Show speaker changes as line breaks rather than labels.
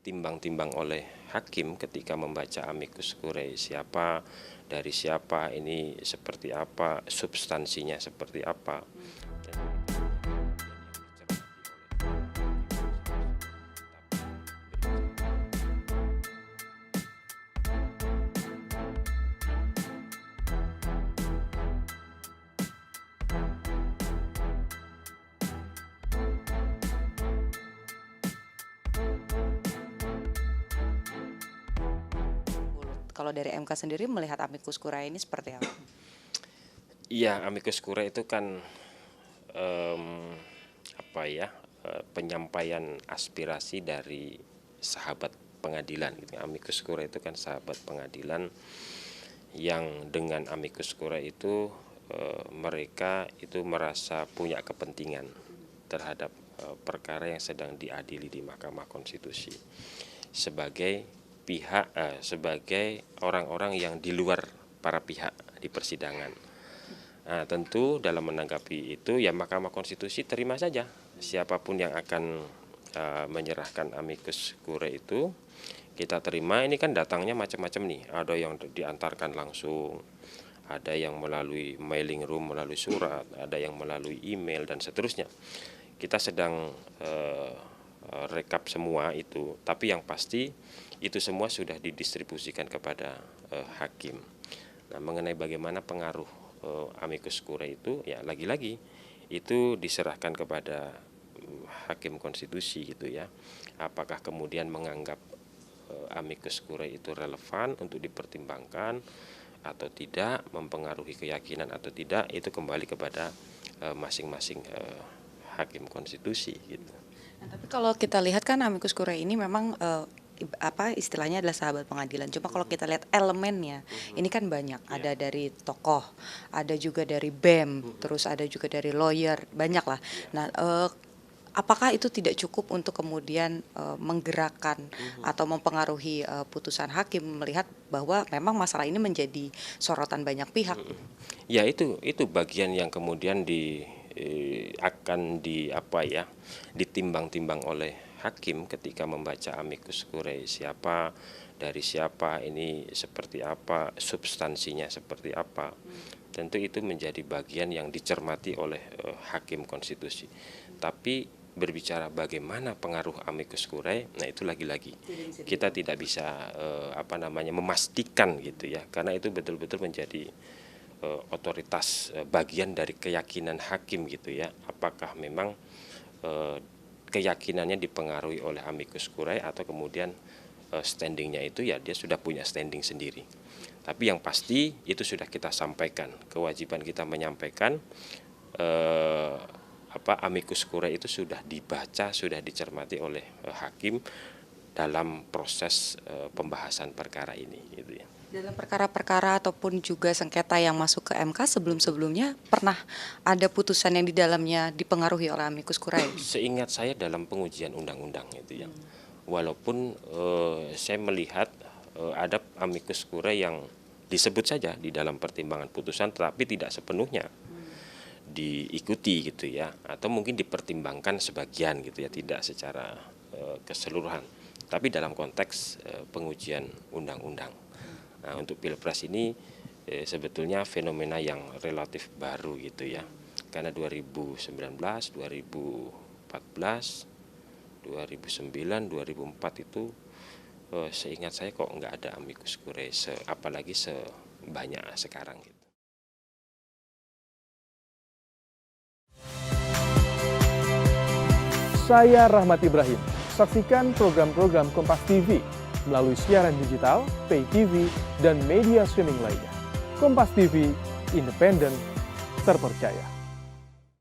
ditimbang-timbang oleh hakim ketika membaca amicus curiae, siapa dari siapa, ini seperti apa, substansinya seperti apa.
Kalau dari MK sendiri melihat amicus curiae ini seperti apa?
Iya, amicus curiae itu kan penyampaian aspirasi dari sahabat pengadilan gitu. Amicus curiae itu kan sahabat pengadilan yang dengan amicus curiae itu mereka itu merasa punya kepentingan terhadap perkara yang sedang diadili di Mahkamah Konstitusi sebagai pihak sebagai orang-orang yang di luar para pihak di persidangan. Nah, tentu dalam menanggapi itu ya Mahkamah Konstitusi terima saja siapapun yang akan menyerahkan amicus curiae itu kita terima. Ini kan datangnya macam-macam nih, ada yang diantarkan langsung, ada yang melalui mailing room, melalui surat, ada yang melalui email dan seterusnya. Kita sedang rekap semua itu, tapi yang pasti itu semua sudah didistribusikan kepada hakim. Nah, mengenai bagaimana pengaruh amicus curiae itu, ya lagi-lagi itu diserahkan kepada hakim konstitusi gitu ya. Apakah kemudian menganggap amicus curiae itu relevan untuk dipertimbangkan atau tidak, mempengaruhi keyakinan atau tidak, itu kembali kepada masing-masing hakim konstitusi gitu.
Nah, tapi kalau kita lihat kan amicus curiae ini memang istilahnya adalah sahabat pengadilan. Cuma kalau kita lihat elemennya, ini kan banyak. Ada dari tokoh, ada juga dari BEM, terus ada juga dari lawyer, banyak lah. Nah, apakah itu tidak cukup untuk kemudian menggerakkan atau mempengaruhi putusan hakim melihat bahwa memang masalah ini menjadi sorotan banyak pihak?
Ya itu bagian yang kemudian akan ditimbang-timbang oleh hakim ketika membaca amicus curiae, siapa dari siapa, ini seperti apa, substansinya seperti apa. Tentu itu menjadi bagian yang dicermati oleh hakim konstitusi. Tapi berbicara bagaimana pengaruh amicus curiae, nah itu lagi-lagi kita tidak bisa memastikan gitu ya, karena itu betul-betul menjadi otoritas bagian dari keyakinan hakim gitu ya. Apakah memang keyakinannya dipengaruhi oleh amicus curiae atau kemudian standingnya itu ya dia sudah punya standing sendiri. Tapi yang pasti itu sudah kita sampaikan, kewajiban kita menyampaikan amicus curiae itu sudah dibaca, sudah dicermati oleh hakim dalam proses pembahasan perkara ini gitu ya.
Dalam perkara-perkara ataupun juga sengketa yang masuk ke MK sebelum-sebelumnya pernah ada putusan yang di dalamnya dipengaruhi oleh amicus curiae?
Seingat saya dalam pengujian undang-undang itu ya. Walaupun saya melihat ada amicus curiae yang disebut saja di dalam pertimbangan putusan tetapi tidak sepenuhnya diikuti gitu ya, atau mungkin dipertimbangkan sebagian gitu ya, tidak secara keseluruhan. Tapi dalam konteks pengujian undang-undang. Nah, untuk Pilpres ini sebetulnya fenomena yang relatif baru gitu ya. Karena 2019, 2014, 2009, 2004 itu seingat saya kok nggak ada amicus curiae, apalagi sebanyak sekarang gitu.
Saya Rahmat Ibrahim. Saksikan program-program Kompas TV melalui siaran digital, pay TV, dan media streaming lainnya. Kompas TV, independen, terpercaya.